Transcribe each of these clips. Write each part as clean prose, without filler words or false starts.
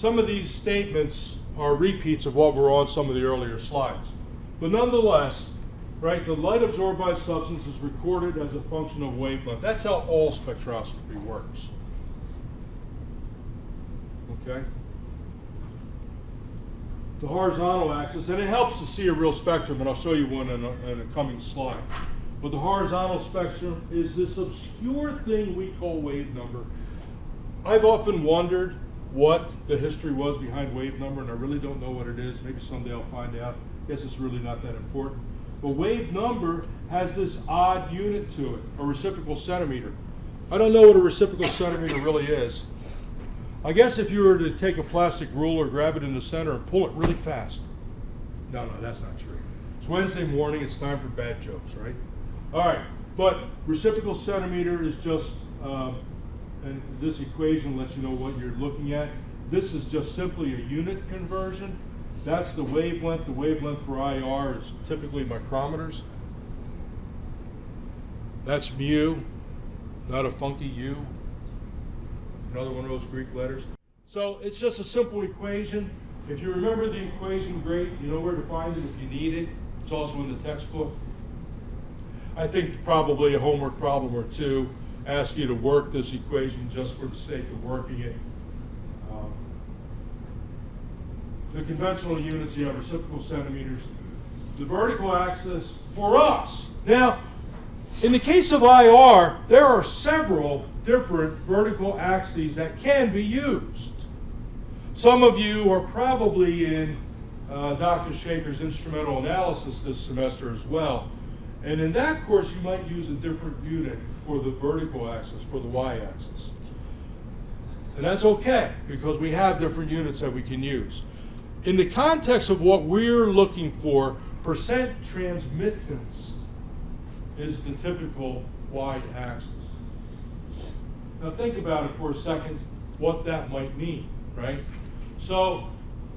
some of these statements are repeats of what were on some of the earlier slides. But nonetheless, right, the light absorbed by substance is recorded as a function of wavelength. That's how all spectroscopy works. Okay? The horizontal axis, and it helps to see a real spectrum, and I'll show you one in a coming slide. But the horizontal spectrum is this obscure thing we call wave number. I've often wondered what the history was behind wave number, and I really don't know what it is. Maybe someday I'll find out. I guess it's really not that important. But wave number has this odd unit to it, a reciprocal centimeter. I don't know what a reciprocal centimeter really is. I guess if you were to take a plastic ruler, grab it in the center, and pull it really fast. No, that's not true. It's Wednesday morning. It's time for bad jokes, right? All right, but reciprocal centimeter is just, and this equation lets you know what you're looking at. This is just simply a unit conversion. That's the wavelength. The wavelength for IR is typically micrometers. That's mu, not a funky U. Another one of those Greek letters. So it's just a simple equation. If you remember the equation, great. You know where to find it if you need it. It's also in the textbook. I think probably a homework problem or two asks you to work this equation just for the sake of working it. The conventional units, you have reciprocal centimeters. The vertical axis for us. Now, in the case of IR, there are several different vertical axes that can be used. Some of you are probably in Dr. Shaker's instrumental analysis this semester as well. And in that course, you might use a different unit for the vertical axis, for the y-axis. And that's okay, because we have different units that we can use. In the context of what we're looking for, percent transmittance is the typical y-axis. Now think about it for a second, what that might mean, right? So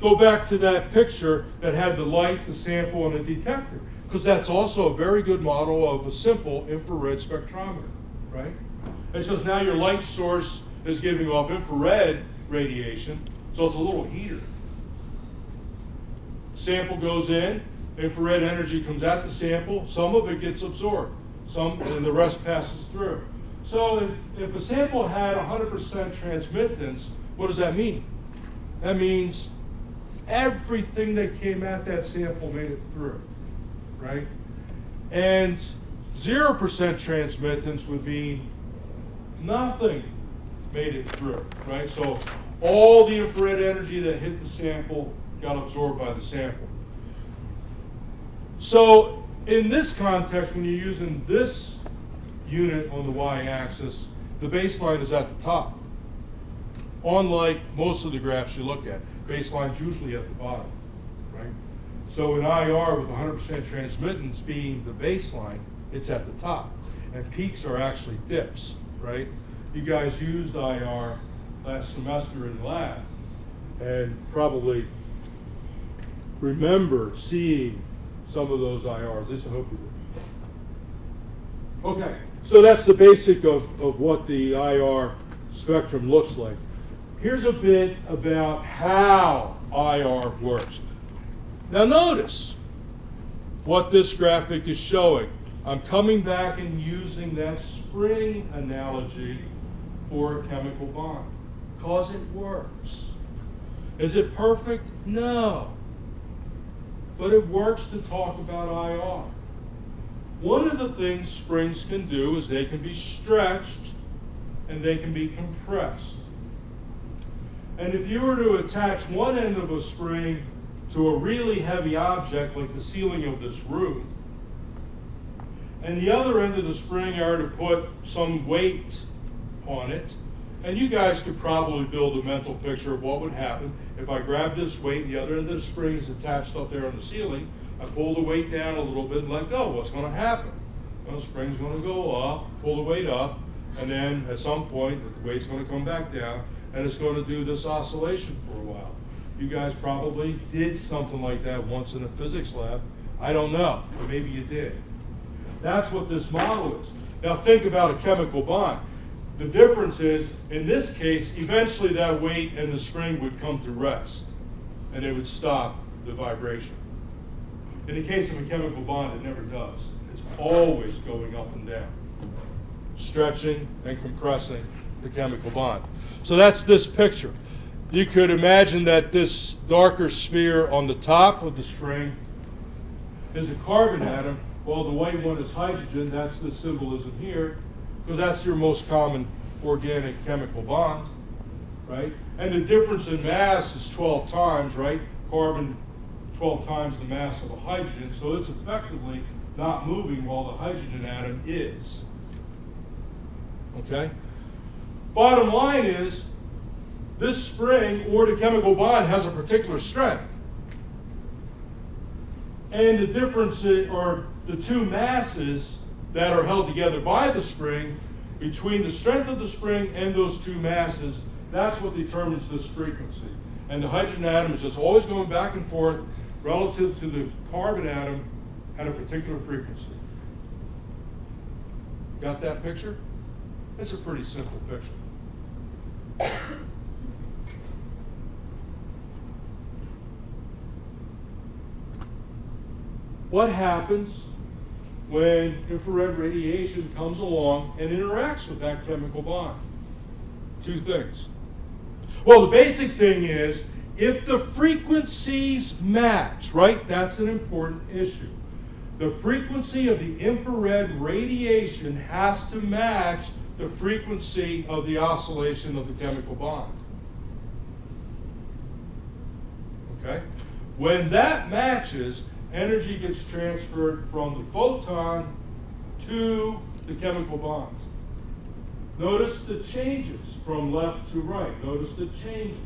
go back to that picture that had the light, the sample, and a detector, because that's also a very good model of a simple infrared spectrometer, right? It's just now your light source is giving off infrared radiation, so it's a little heater. Sample goes in, infrared energy comes at the sample, some of it gets absorbed, and the rest passes through. So if a sample had 100% transmittance, what does that mean? That means everything that came at that sample made it through, right? And 0% transmittance would mean nothing made it through, right? So all the infrared energy that hit the sample got absorbed by the sample. So in this context, when you're using this unit on the y-axis, the baseline is at the top. Unlike most of the graphs you look at, baseline's usually at the bottom, right? So in IR with 100% transmittance being the baseline, it's at the top. And peaks are actually dips, right? You guys used IR last semester in lab and probably remember seeing some of those IRs. At least I hope you did. Okay, so that's the basic of what the IR spectrum looks like. Here's a bit about how IR works. Now notice what this graphic is showing. I'm coming back and using that spring analogy for a chemical bond, because it works. Is it perfect? No. But it works to talk about IR. One of the things springs can do is they can be stretched and they can be compressed. And if you were to attach one end of a spring to a really heavy object like the ceiling of this room, and the other end of the spring I were to put some weight on it, and you guys could probably build a mental picture of what would happen if I grab this weight and the other end of the spring is attached up there on the ceiling. I pull the weight down a little bit and let go. What's going to happen? Well, the spring's going to go up, pull the weight up, and then at some point the weight's going to come back down, and it's going to do this oscillation for a while. You guys probably did something like that once in a physics lab. I don't know, but maybe you did. That's what this model is. Now think about a chemical bond. The difference is, in this case, eventually that weight and the spring would come to rest, and it would stop the vibration. In the case of a chemical bond, it never does. It's always going up and down, stretching and compressing the chemical bond. So that's this picture. You could imagine that this darker sphere on the top of the string is a carbon atom, while the white one is hydrogen. That's the symbolism here, because that's your most common organic chemical bond, right? And the difference in mass is 12 times, right? Carbon 12 times the mass of a hydrogen, so it's effectively not moving while the hydrogen atom is. Okay? Bottom line is, this spring or the chemical bond has a particular strength. And the difference, or the two masses that are held together by the spring, between the strength of the spring and those two masses, that's what determines this frequency. And the hydrogen atom is just always going back and forth relative to the carbon atom at a particular frequency. Got that picture? It's a pretty simple picture. What happens when infrared radiation comes along and interacts with that chemical bond? Two things. Well, the basic thing is, if the frequencies match, right? That's an important issue. The frequency of the infrared radiation has to match the frequency of the oscillation of the chemical bond. Okay? When that matches, energy gets transferred from the photon to the chemical bond. Notice the changes from left to right. Notice the changes.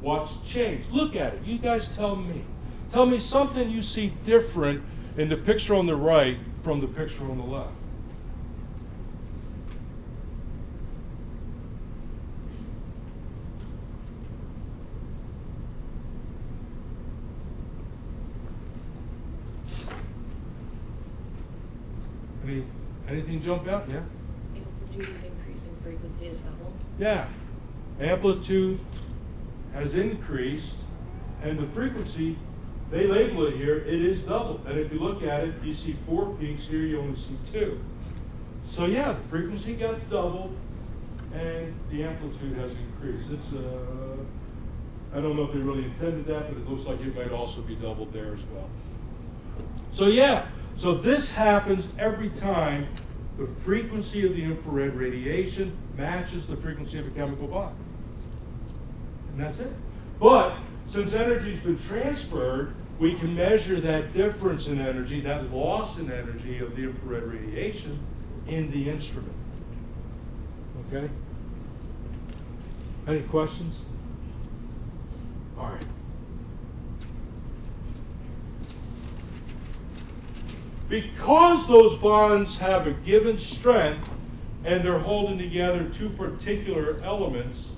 What's changed? Look at it. You guys tell me. Tell me something you see different in the picture on the right from the picture on the left. Anything jump out? Yeah? Amplitude is increasing, frequency is doubled. Yeah. Amplitude has increased, and the frequency, they label it here, it is doubled. And if you look at it, you see 4 peaks, here you only see 2. So yeah, the frequency got doubled, and the amplitude has increased. It's, I don't know if they really intended that, but it looks like it might also be doubled there as well. So yeah, so this happens every time the frequency of the infrared radiation matches the frequency of a chemical bond. And that's it. But since energy's been transferred, we can measure that difference in energy, that loss in energy of the infrared radiation in the instrument. Okay? Any questions? All right. Because those bonds have a given strength and they're holding together two particular elements,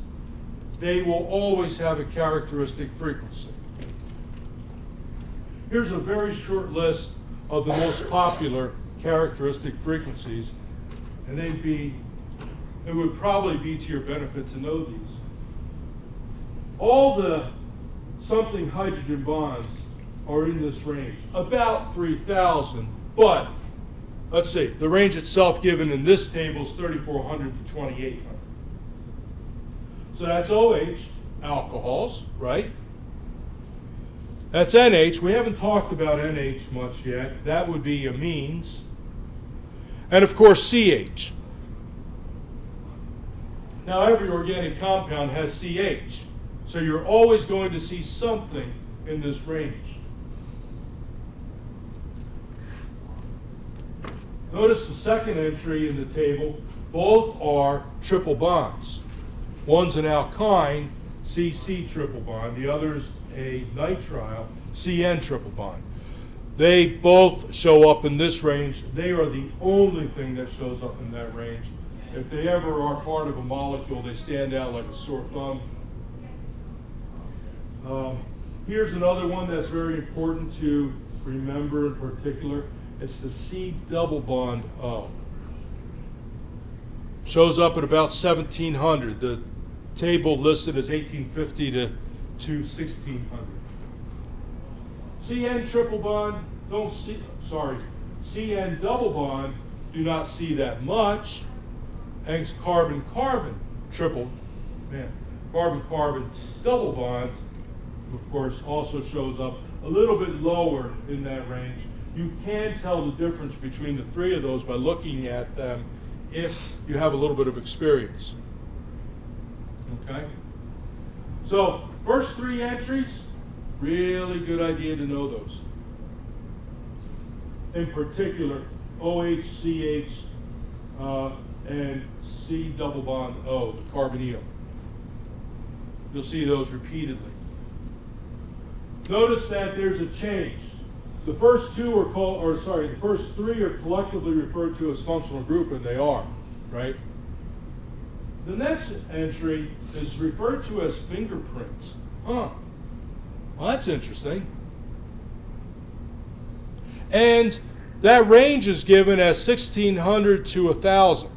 they will always have a characteristic frequency. Here's a very short list of the most popular characteristic frequencies, and it would probably be to your benefit to know these. All the something hydrogen bonds are in this range, about 3,000, but let's see, the range itself given in this table is 3,400 to 2,800. So that's OH, alcohols, right? That's NH. We haven't talked about NH much yet. That would be amines. And of course, CH. Now, every organic compound has CH. So you're always going to see something in this range. Notice the second entry in the table. Both are triple bonds. One's an alkyne, CC triple bond. The other's a nitrile, CN triple bond. They both show up in this range. They are the only thing that shows up in that range. If they ever are part of a molecule, they stand out like a sore thumb. Here's another one that's very important to remember in particular. It's the C double bond O. shows up at about 1700. The table listed as 1850 to 1600. CN triple bond, CN double bond, do not see that much. And carbon-carbon carbon-carbon double bond, of course, also shows up a little bit lower in that range. You can tell the difference between the three of those by looking at them if you have a little bit of experience. Okay? So, first three entries, really good idea to know those. In particular, OH, CH, and C double bond O, the carbonyl. You'll see those repeatedly. Notice that there's a change. The first three are collectively referred to as functional group, and they are, right? The next entry is referred to as fingerprints. Huh. Well, that's interesting. And that range is given as 1600 to 1000.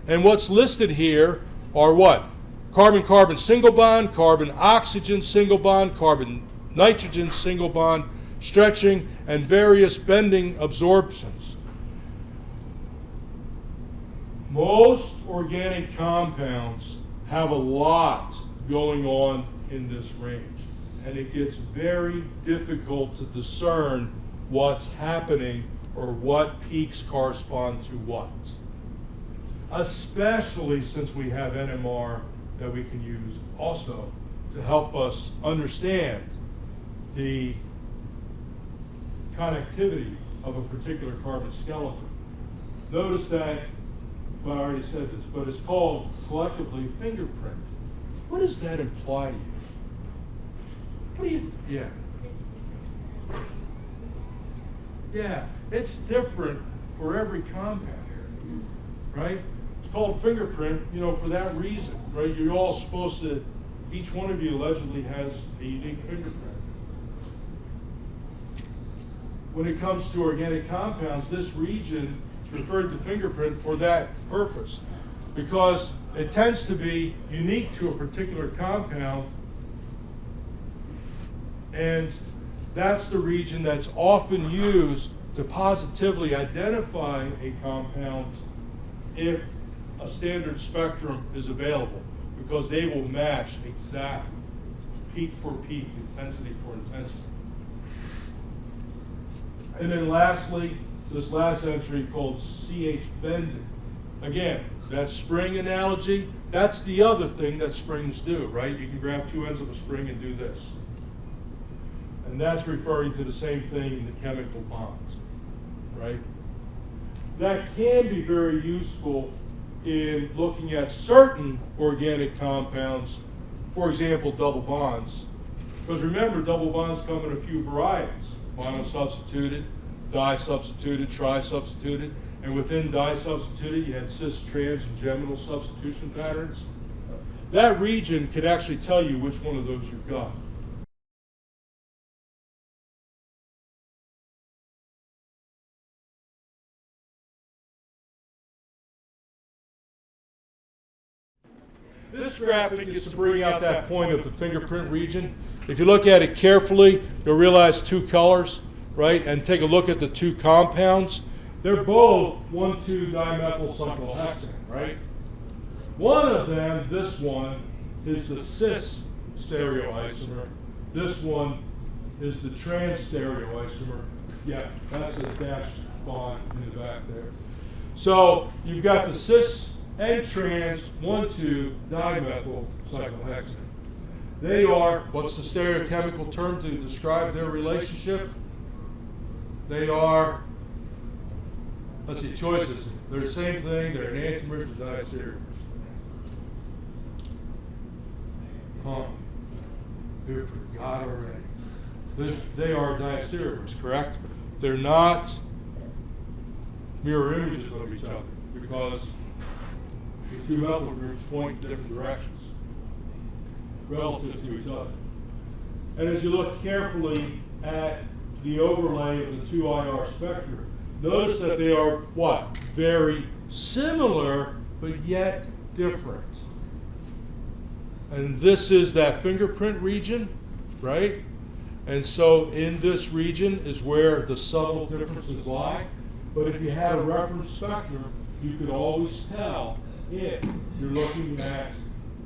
And what's listed here are what? Carbon-carbon single bond, carbon-oxygen single bond, carbon-nitrogen single bond, stretching, and various bending absorptions. Most organic compounds have a lot going on in this range, and it gets very difficult to discern what's happening or what peaks correspond to what, especially since we have NMR that we can use also to help us understand the connectivity of a particular carbon skeleton. Notice that, well, I already said this, but it's called collectively fingerprint. What does that imply to you? What do you, yeah. Yeah, it's different for every compound, right? It's called fingerprint, for that reason, right? You're all supposed to, each one of you allegedly has a unique fingerprint. When it comes to organic compounds, this region is referred to fingerprint for that purpose, because it tends to be unique to a particular compound, and that's the region that's often used to positively identify a compound if a standard spectrum is available, because they will match exactly peak for peak, intensity for intensity. And then lastly, this last entry called CH bending. Again, that spring analogy, that's the other thing that springs do, right? You can grab two ends of a spring and do this. And that's referring to the same thing in the chemical bonds, right? That can be very useful in looking at certain organic compounds, for example, double bonds. Because remember, double bonds come in a few varieties: monosubstituted, disubstituted, trisubstituted, and within disubstituted you had cis, trans, and geminal substitution patterns. That region can actually tell you which one of those you've got. This graphic is to bring out that point of the fingerprint region. If you look at it carefully, you'll realize two colors, right? And take a look at the two compounds. They're both 1,2-dimethyl-cyclohexane, right? One of them, this one, is the cis stereoisomer. This one is the trans stereoisomer. Yeah, that's a dash bond in the back there. So you've got the cis and trans 1,2-dimethyl-cyclohexane. They are, what's the stereochemical term to describe their relationship? They are, let's see, choices. They're the same thing, they're enantiomers and diastereomers. Huh. You forgot already. They are diastereomers, correct? They're not mirror images of each other, because the two methyl groups point in different directions relative to each other. And as you look carefully at the overlay of the two IR spectra, notice that they are what? Very similar but yet different. And this is that fingerprint region, right? And so in this region is where the subtle differences lie. But if you had a reference spectrum, you could always tell if you're looking at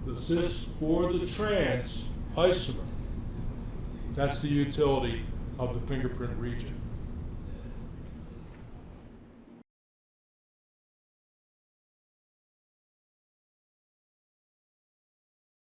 the cis or the trans isomer. That's the utility of the fingerprint region.